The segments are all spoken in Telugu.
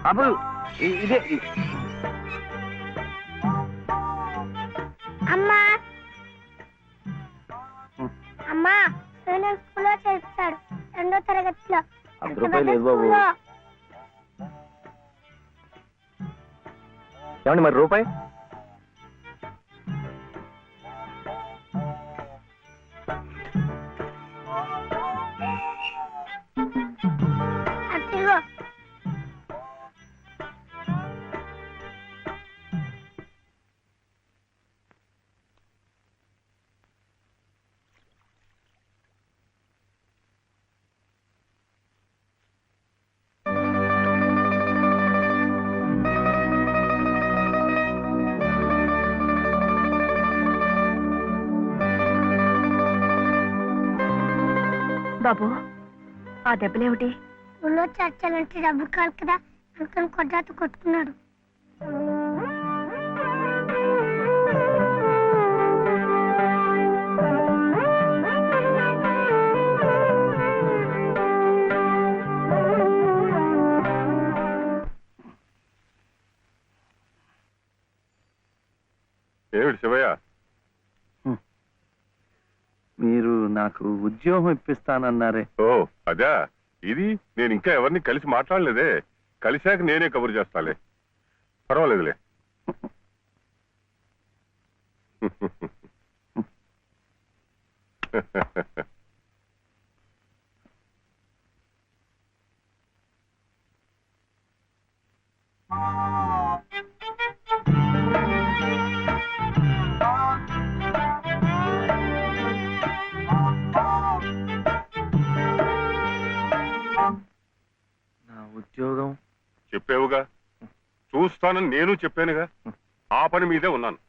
అప్పుడు ఇదే అమ్మా అమ్మా స్కూల్లో చేస్తాడు 2వ తరగతిలో. 100 రూపాయలు లేదు బాబు. ఏమండి మరి రూపాయి? బాబు ఆ దెబ్బలేమిటి? ఊళ్ళో చర్చలంటే డబ్బు కాదు కదా అందుకని కొట్టాతో కొట్టుకున్నాడు. ఏమిటి శివయ్య? మీరు నాకు ఉద్యోగం ఇప్పిస్తానన్నారే. ఓ అదా, ఇది నేను ఇంకా ఎవరిని కలిసి మాట్లాడలేదే. కలిశాక నేనే కబురు చేస్తాలే, పర్వాలేదులే. ఉద్యోగం చెప్పావుగా, చూస్తానని నేను చెప్పానుగా. ఆ పని మీదే ఉన్నాను.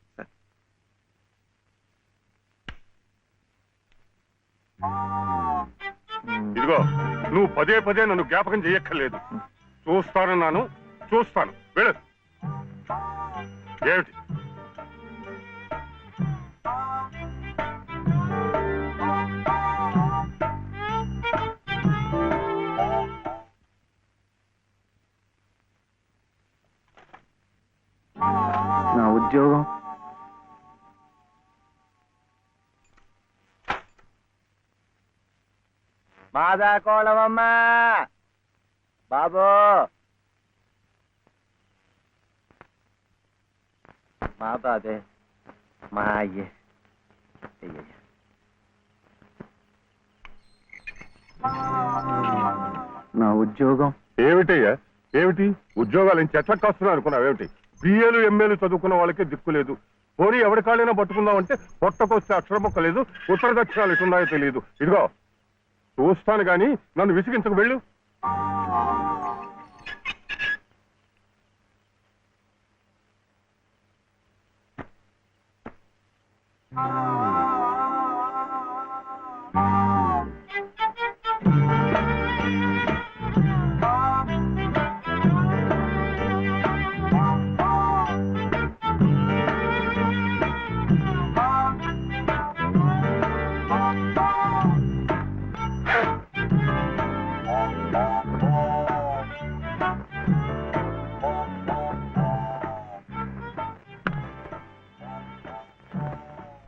ఇదిగో, నువ్వు పదే పదే నన్ను జ్ఞాపకం చేయక్కర్లేదు. చూస్తానన్నాను, చూస్తాను. వెళ్ళు. ఏమిటి? నా ఉద్యోగం మాదా కోళమమ్మా బాబు, మా బాబే, మా అయ్యే. నా ఉద్యోగం ఏమిటయ్యా? ఏమిటి ఉద్యోగాలు చెట్ల కాస్తున్నావు అనుకున్నావు? ఏమిటి బిఏలు ఎంఏలు చదువుకున్న వాళ్ళకే దిక్కులేదు. పోనీ ఎవరి కాళ్ళైనా పట్టుకుందామంటే పొట్టకొస్తే అక్షర మొక్క లేదు, ఉత్తర దక్షిణాలు ఎటున్నాయో తెలియదు. ఇదిగో చూస్తాను గాని నన్ను విసిగించకు. వెళ్ళు.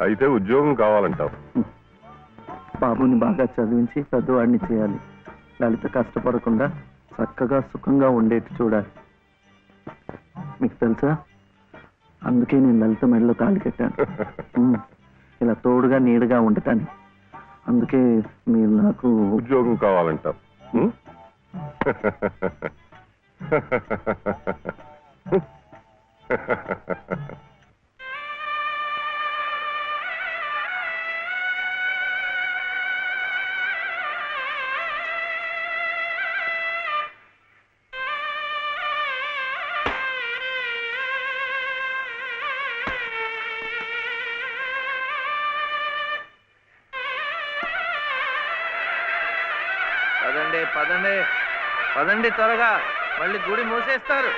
అయితే ఉద్యోగం కావాలంటావు? బాబుని బాగా చదివించి పెద్దవాడిని చేయాలి. లలిత కష్టపడకుండా చక్కగా సుఖంగా ఉండేట్టు చూడాలి. మీకు తెలుసా, అందుకే నేను లలిత మెడలో తాళి కట్టాను, ఇలా తోడుగా నీడగా ఉండటానికి. అందుకే మీరు నాకు ఉద్యోగం కావాలంటావు. పదండి పదండి పదండి త్వరగా, మళ్ళీ గుడి మూసేస్తారు.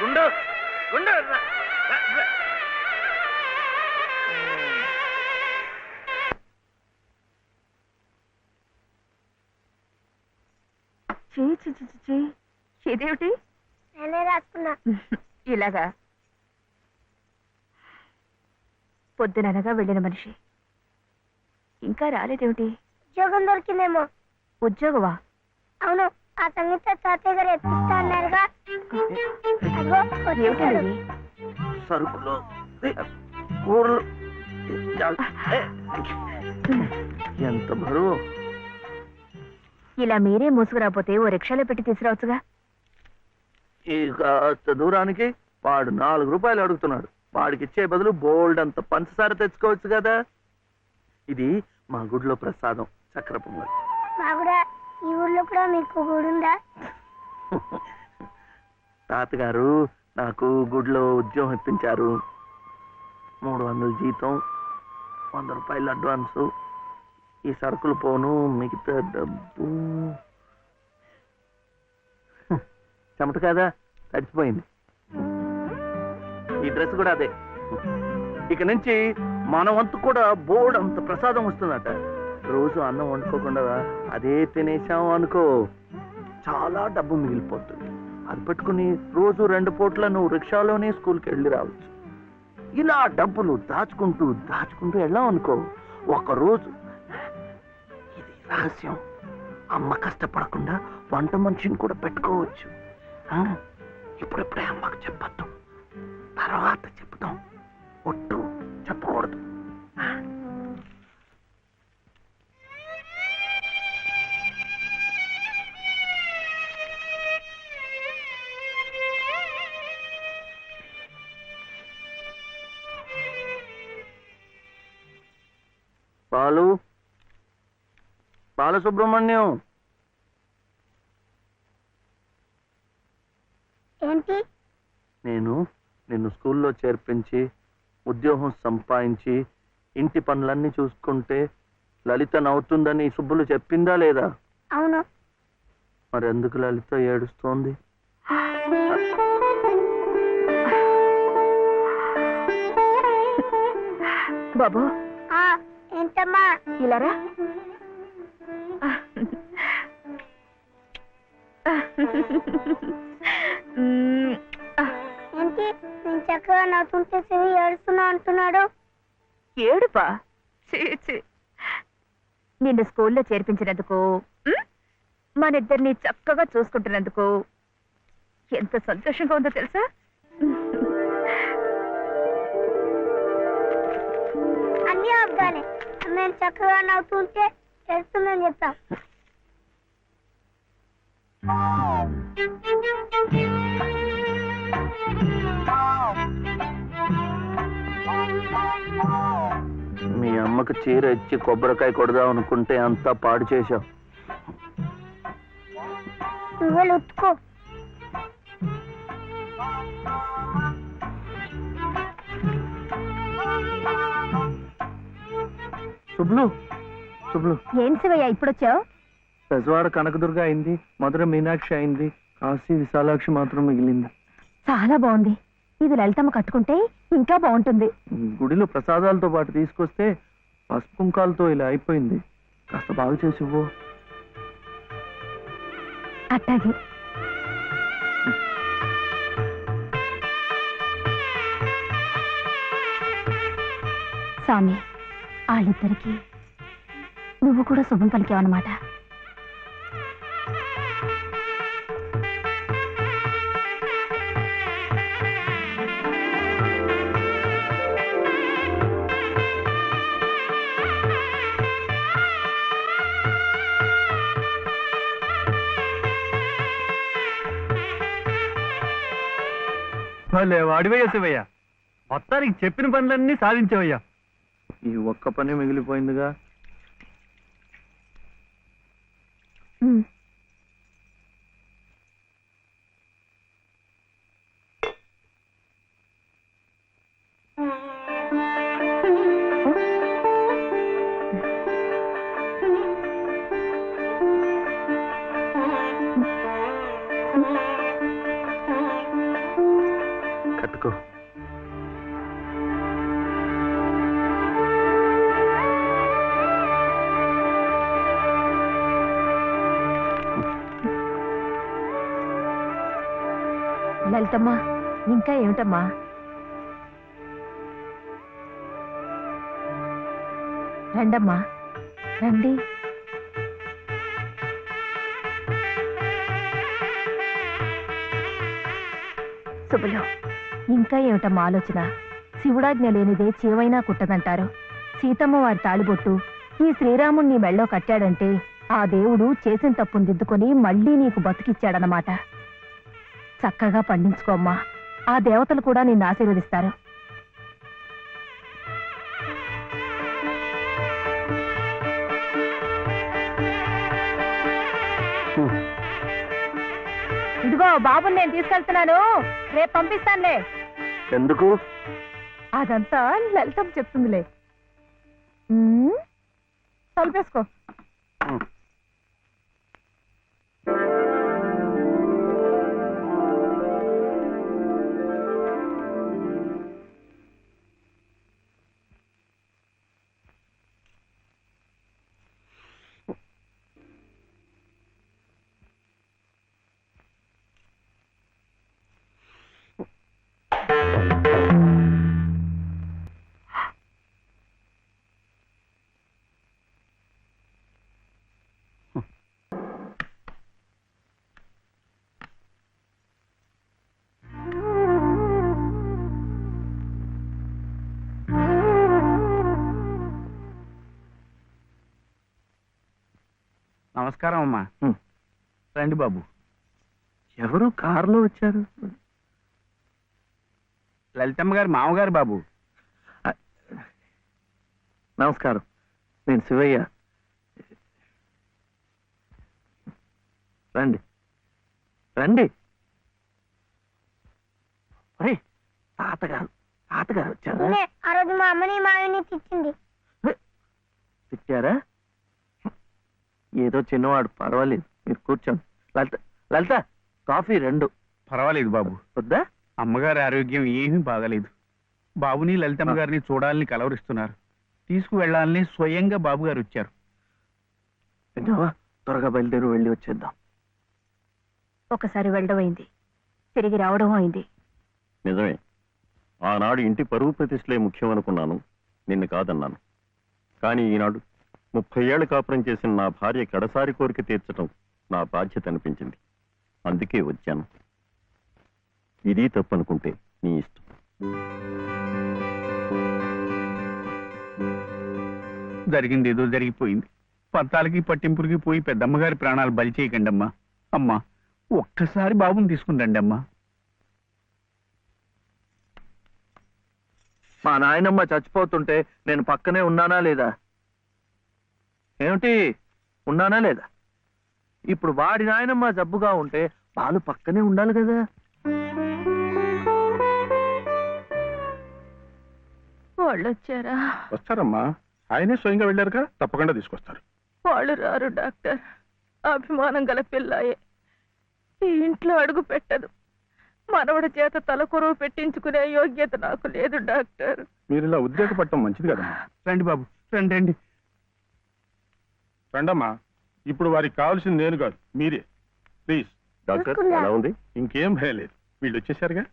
గుండు గుండు ఇదేమిటి నేనే రాసుకున్నా. ఇలాగా పొద్దుననగా వెళ్ళిన మనిషి ఇంకా రాలేదేమిటి? ఉద్యోగం దొరికిందేమో. ఉద్యోగమా? అవును, ఆ సంగీత తాతయ్య గారు ఎప్పిస్తా అన్నారుగా. అగో వచ్చేసాడు. ఏమిటది? సరుకులు కూరలు ఎంత బరువు. ఇలా మీరే మూసుకురాపోతే ఓ రిక్షాలో పెట్టి తీసుకురావచ్చుగా. ఈ కాస్త దూరానికి వాడు 4 రూపాయలు అడుగుతున్నాడు. వాడికి ఇచ్చే బదులు బోల్డ్ అంత పంచదార తెచ్చుకోవచ్చు కదా. ఇది మా గుడిలో ప్రసాదం, చక్కెర పొంగల్. మా కూడా ఈ ఊర్లో కూడా మీకు గుడి ఉందా? తాతగారు నాకు గుడిలో ఉద్యోగం ఇప్పించారు. 300 జీతం, 100 రూపాయలు అడ్వాన్సు, ఈ సరుకులు పోను, మిగతా డబ్బు చెమట కదా తడిచిపోయింది. ఈ డ్రెస్ కూడా అదే. ఇక నుంచి మన వంతు కూడా బోర్డు అంత ప్రసాదం వస్తుందట. రోజు అన్నం వండుకోకుండా అదే తినేసాం అనుకో, చాలా డబ్బు మిగిలిపోతుంది. అది పెట్టుకుని రోజు 2 పూట్ల నువ్వు రిక్షాలోనే స్కూల్కి వెళ్ళి రావచ్చు. ఇలా డబ్బులు దాచుకుంటూ దాచుకుంటూ వెళ్ళాం అనుకో, ఒకరోజు, ఇది రహస్యం, అమ్మ కష్టపడకుండా వంట మనిషిని కూడా పెట్టుకోవచ్చు. ఇప్పుడిప్పుడే అమ్మకు చెప్పద్దు, తర్వాత చెప్తాం. ఒట్టు చెప్పకూడదు. బాలు, బాలసుబ్రహ్మణ్యం, ఏంటి? నేను నిన్ను స్కూల్లో చేర్పించి ఉద్యోగం సంపాదించి ఇంటి పనులన్నీ చూసుకుంటే లలిత నవ్వుతుందని సుబ్బులు చెప్పిందా లేదా? అవును. మరి ఎందుకు లలిత ఏడుస్తోంది? బాబు, ఏంటమ్మా? ఇలారా. ఏంటి నేను చక్కగా నవ్వుతుంటే చెవి ఏడుస్తున్నా అంటున్నాడు? ఏడుపా? నిన్ను స్కూల్లో చేర్పించినందుకు, మనిద్దరిని చక్కగా చూసుకుంటున్నందుకు ఎంత సంతోషంగా ఉందో తెలుసా? అన్నీ అబ్బాలే. మేము చక్కగా నవ్వుతుంటే ఏడుస్తుందని చెప్తాం. మీ అమ్మకు చీర ఇచ్చి కొబ్బరికాయ కొడదాం అనుకుంటే అంతా పాడు చేశావు. నువ్వే ఉత్తుకో. శుభ్లు, శుభ్లు, ఏం శివయ్య ఇప్పుడొచ్చావు? పెజవాడ కనకదుర్గ అయింది, మధుర మీనాక్షి అయింది, కాశీ విశాలాక్షి మాత్రం మిగిలింది. చాలా బాగుంది. ఇది లలితమ్మ కట్టుకుంటే ఇంకా బాగుంటుంది. గుడిలో ప్రసాదాలతో పాటు తీసుకొస్తే పసుపు కుంకాలతో ఇలా అయిపోయింది. కాస్త బాగు చేసి ఇవ్వు. అట్టాగే. స్వామి, వాళ్ళిద్దరికి నువ్వు కూడా శుభం పలికావన్నమాట. వాడివయ్యా శివయ్య, మొత్తానికి చెప్పిన పనులన్నీ సాధించవయ్యా. ఈ ఒక్క పని మిగిలిపోయిందిగా. లలితమ్మా, ఇంకా ఏమిటమ్మా? రండమ్మా, రండి. శుభలో, ఇంకా ఏమిటమ్మా ఆలోచన? శివుడాజ్ఞ లేనిదే చీవైనా కుట్టదంటారు. సీతమ్మ వారి తాళిబొట్టు ఈ శ్రీరాముణ్ణి మెళ్ళో కట్టాడంటే ఆ దేవుడు చేసిన తప్పును దిద్దుకొని మళ్ళీ నీకు బతికిచ్చాడనమాట. చక్కగా పండించుకోమ్మా, ఆ దేవతలు కూడా నిన్ను ఆశీర్వదిస్తారు. ఇదిగో బాబుని నేను తీసుకెళ్తున్నాను, రేపు పంపిస్తానులే. ఎందుకు? అదంతా లలితం చెప్తుందిలే. తలుపేసుకో. నమస్కారం అమ్మా. రండి బాబు. ఎవరు కారులో వచ్చారు? లలితమ్మ గారి మామగారు బాబు. నమస్కారం, నేను శివయ్య. రండి రండి. తాతగారు తాతగారు వచ్చారా? ఆ రోజు మా అమ్మని మావిని తిట్టింది. తిట్టారా? ఏదో చిన్నవాడు, పర్వాలేదు, మీరు కూర్చోండి. లలిత లలిత కాఫీ 2. పర్వాలేదు బాబు. వద్దా? అమ్మగారి ఆరోగ్యం ఏమీ బాగలేదు. బాబుని లలితమ్మ గారిని చూడాలని కలవరిస్తున్నారు. తీసుకువెళ్లాలని స్వయంగా బాబు గారు వచ్చారు. విన్నావా? త్వరగా బయలుదేరి వెళ్ళి వచ్చేద్దాం. ఒకసారి వెళ్ళడం అయింది, తిరిగి రావడం అయింది. నిజమే, ఆనాడు ఇంటి పరువు ప్రతిష్టలే ముఖ్యం అనుకున్నాను, నిన్ను కాదన్నాను. కానీ ఈనాడు 30 ఏళ్ల కాపురం చేసిన నా భార్య కడసారి కోరిక తీర్చడం నా బాధ్యత అనిపించింది. అందుకే వచ్చాను. ఇది తప్పనుకుంటే నీ ఇష్టం. జరిగింది ఏదో జరిగిపోయింది. పత్తాలకి పట్టింపులకి పోయి పెద్దమ్మగారి ప్రాణాలు బలి చేయకండి అమ్మా. అమ్మా, ఒక్కసారి బాబుని తీసుకుని రండి అమ్మా. మా నాయనమ్మ చచ్చిపోతుంటే నేను పక్కనే ఉన్నానా లేదా? ఏమిటి, ఉన్నానా లేదా? ఇప్పుడు వాడి నాయనమ్మ జబ్బుగా ఉంటే వాళ్ళు పక్కనే ఉండాలి కదా. వాళ్ళు వచ్చారా? వస్తారమ్మా, ఆయనే స్వయంగా వెళ్ళారుగా, తప్పకుండా తీసుకొస్తారు. వాళ్ళు రారు డాక్టర్. అభిమానం గల పిల్లాయే, ఈ ఇంట్లో అడుగు పెట్టదు. మనవడి చేత తలకొరవ పెట్టించుకునే యోగ్యత నాకు లేదు డాక్టర్. మీరు ఇలా ఉద్రేకపడటం మంచిది కదమ్మా. రండి బాబు, రండి రండి. రండమ్మా, ఇప్పుడు వారికి కావాల్సింది నేను కాదు, మీరే. ప్లీజ్. డాక్టర్ ఎలా ఉంది? ఇంకేం భయం లేదు, వీళ్ళు వచ్చేసారుగా.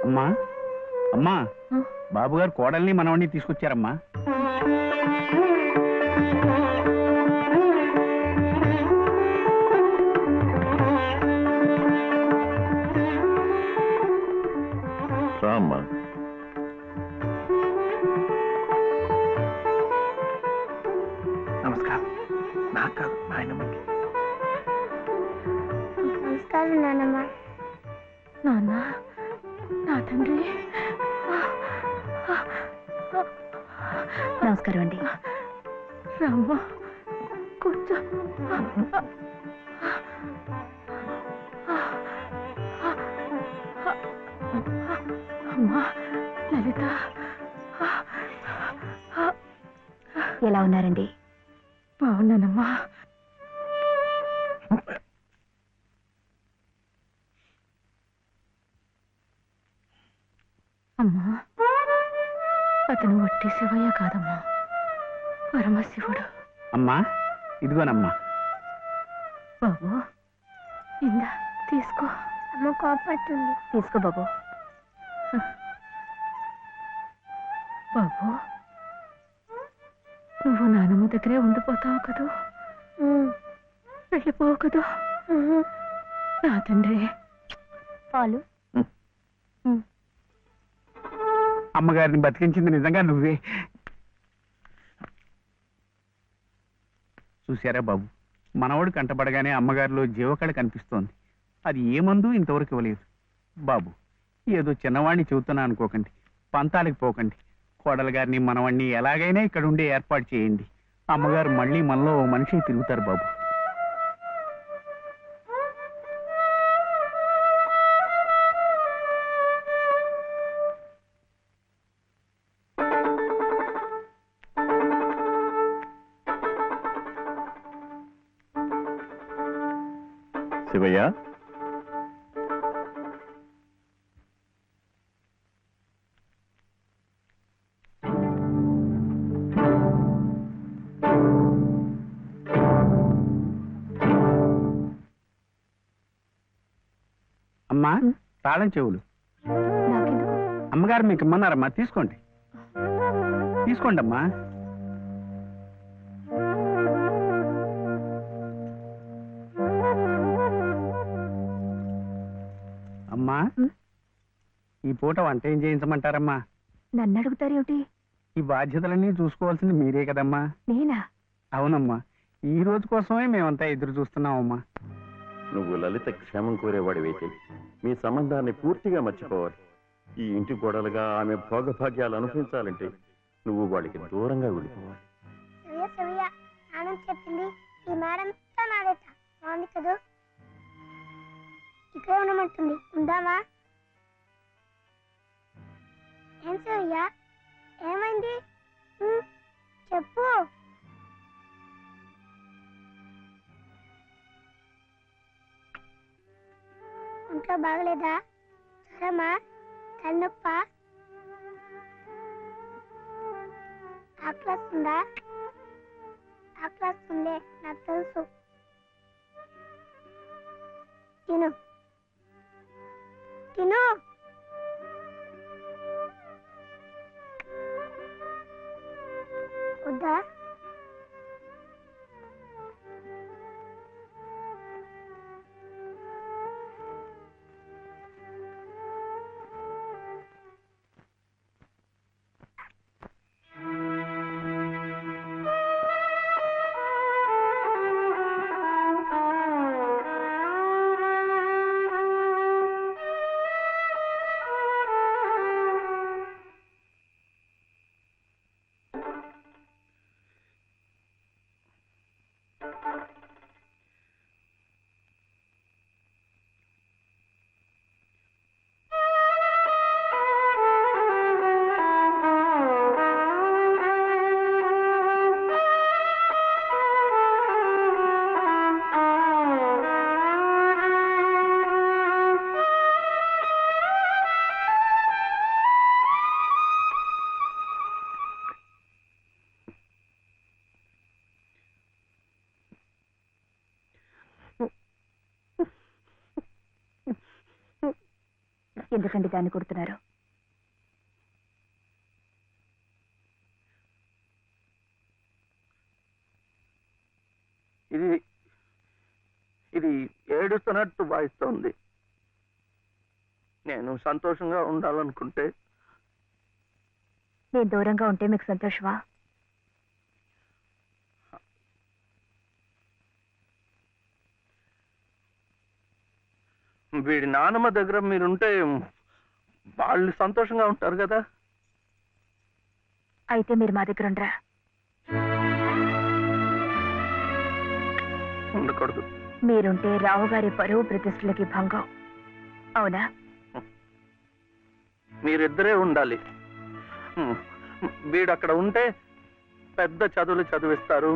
అమ్మా అమ్మా, బాబు గారు కోడల్ని మనవడిని తీసుకొచ్చారమ్మా. అమ్మా, నమస్కారం. నాకు కాదు, నాయనమ్మకి. నమస్కారం నాన్నమ్మ. నాన్న, నా తండ్రి. నమస్కారం అండి. రామ్మ, కూర్చో. అమ్మా లలిత, ఎలా ఉన్నారండి? బాగున్నానమ్మా. అమ్మా, అతను వట్టి శివయ్య కాదమ్మా, పరమశివుడు. అమ్మా ఇదిగోనమ్మా. బాబు ఇందా తీసుకో. అమ్మ కోపడుతుంది. తీసుకో బాబు. బాబు నువ్వు నానమ్మ దగ్గరే ఉండిపోతావు కదూ, వెళ్ళిపోవు కదూ. నా తండ్రి. పాలు. అమ్మగారిని బతికించింది నిజంగా నువ్వే. చూశారా బాబు, మనవడు కంటపడగానే అమ్మగారిలో జీవకళ కనిపిస్తోంది. అది ఏ మందు ఇంతవరకు ఇవ్వలేదు. బాబు ఏదో చిన్నవాడిని చెబుతున్నా అనుకోకండి, పంతాలకు పోకండి. కోడలు గారిని మనవాణ్ణి ఎలాగైనా ఇక్కడ ఉండే ఏర్పాటు చేయండి. అమ్మగారు మళ్ళీ మనలో ఓ మనిషి తిరుగుతారు బాబు. శివయ్య, అమ్మా తాళం చెవులు. నాకెందుకు? అమ్మగారు మీకు ఇమ్మన్నారమ్మా, తీసుకోండి తీసుకోండి అమ్మా. అమ్మా ఈ పూట వంట ఏం చేయించమంటారమ్మా? నన్ను అడుగుతారేమిటి? ఈ బాధ్యతలన్నీ చూసుకోవాల్సింది మీరే కదమ్మా. నేనా? అవునమ్మా, ఈ రోజు కోసమే మేమంతా ఎదురు చూస్తున్నామమ్మా. నువ్వు లలిత క్షేమం కోరేవాడివైతే మీ సంబంధాన్ని పూర్తిగా మర్చిపోవాలి. ఈ ఇంటి గోడలుగా ఆమె భోగభాగ్యాలు అనుభవించాలంటే నువ్వు వాడికి దూరంగా వెళ్ళిపోవాలి. సవ్య సవ్య ఆనంద్ చెప్పింది ఈ మేడం నాదేట. బాగుంది కదూ. ఇక్కడే ఉండమంటుంది, ఉందామా? ఏం సవ్య, ఏమైంది? చెప్పు. ఒంట్లో బాగలేదా? జ్వరమా? తలనొప్ప? ఆకలిస్తుందా? ఆకలిస్తుందే, నాకు తెలుసు. తిను తిను. వద్దా? ఎందుకండి దాన్ని కొడుతున్నారు? ఇది ఇది ఏడుస్తున్నట్టు భావిస్తోంది. నేను సంతోషంగా ఉండాలనుకుంటే నేను దూరంగా ఉంటే మీకు సంతోషమా? వీడి నానమ్మ దగ్గర మీరుంటే వాళ్ళు సంతోషంగా ఉంటారు కదా. అయితే మీరు మా దగ్గర ఉండరా? ఉండకూడదు. మీరుంటే రావుగారి పరువు ప్రతిష్టలకి భంగం. అవునా? మీరిద్దరే ఉండాలి. వీడు అక్కడ ఉంటే పెద్ద చదువులు చదివిస్తారు.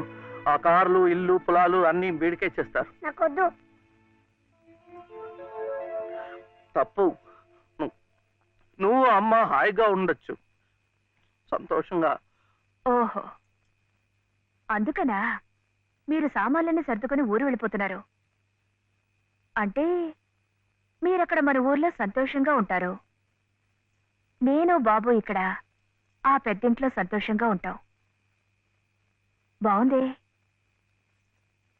ఆ కార్లు, ఇల్లు, పొలాలు అన్ని వీడికే చేస్తారు. నాకొద్దు. తప్పు. నువ్వు అమ్మ హాయిగా ఉండొచ్చు, సంతోషంగా. ఓహో, అందుకనా మీరు సామాన్లన్నీ సర్దుకొని ఊరు వెళ్ళిపోతున్నారు? అంటే మీరక్కడ మన ఊర్లో సంతోషంగా ఉంటారు, నేను బాబు ఇక్కడ ఆ పెద్దింట్లో సంతోషంగా ఉంటాం. బాగుంది.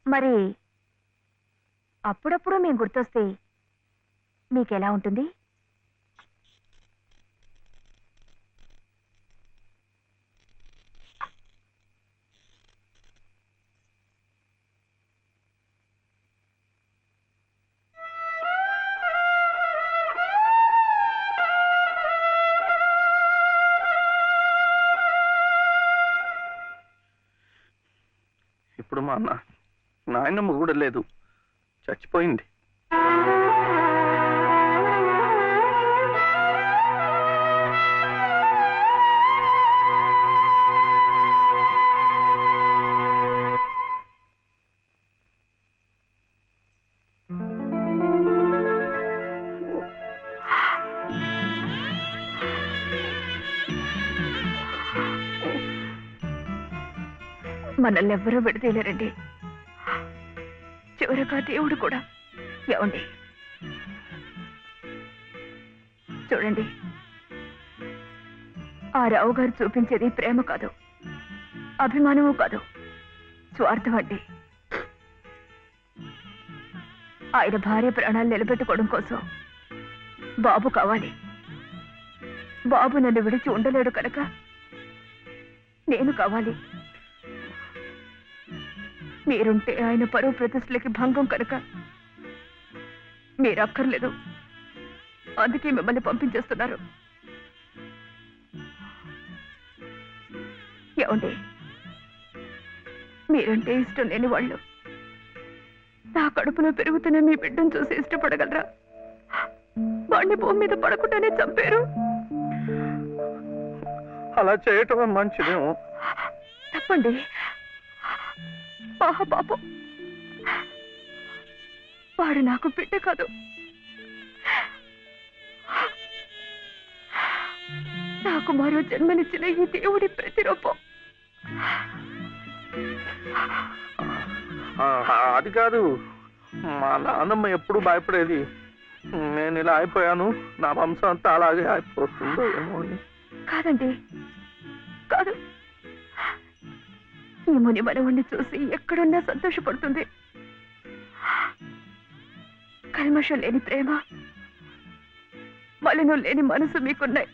మరి అప్పుడప్పుడు మేము గుర్తొస్తే మీకెలా ఉంటుంది? ఇప్పుడు మా నాయనమ్మ కూడా లేదు, చచ్చిపోయింది. మనల్ని ఎవ్వరూ విడదీయలేరండి, చివరగా దేవుడు కూడా. ఏమండి చూడండి, ఆ రావు గారు చూపించేది ప్రేమ కాదు, అభిమానము కాదు, స్వార్థం అండి. ఆయన భార్య ప్రాణాలు నిలబెట్టుకోవడం కోసం బాబు కావాలి. బాబు నన్ను విడిచి ఉండలేడు కనుక నేను కావాలి. మీరుంటే ఆయన పరువు ప్రతిష్టలకి భంగం కనుక మీరు అక్కర్లేదు, అందుకే మిమ్మల్ని పంపించేస్తున్నారు. ఏమండి, మీరంటే ఇష్టం లేని వాళ్ళు నా కడుపులో పెరుగుతున్న మీ బిడ్డను చూసి ఇష్టపడగలరా? వాడిని భూమి మీద పడకుండానే చంపారు. అలా చేయటం మంచిదేమో. తప్పండి. పాపం, వాడు నాకు బిడ్డ కాదు, నాకు మరో జన్మనిచ్చిన ఈ దేవుడి ప్రతిరూపం. అది కాదు, మా నాన్నమ్మ ఎప్పుడు భయపడేది నేను ఇలా అయిపోయాను, నా వంశం అంతా అలాగే అయిపోతుందో ఏమో అని. కాదండి, కాదు. ఈ ముని మనవుణ్ణి చూసి ఎక్కడున్నా సంతోషపడుతుంది. కల్మషం లేని ప్రేమ, మలినం లేని మనసు మీకున్నాయి.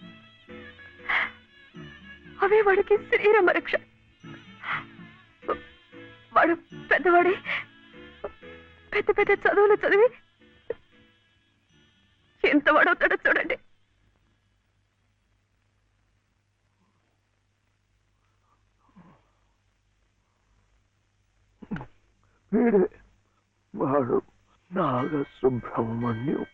అవే వాడికి శరీరం రక్ష. వాడు పెద్దవాడి పెద్ద పెద్ద చదువులు చదివి ఎంత వాడవుతాడో చూడండి. వీడే వాడు నాగసుబ్రహ్మణ్యం.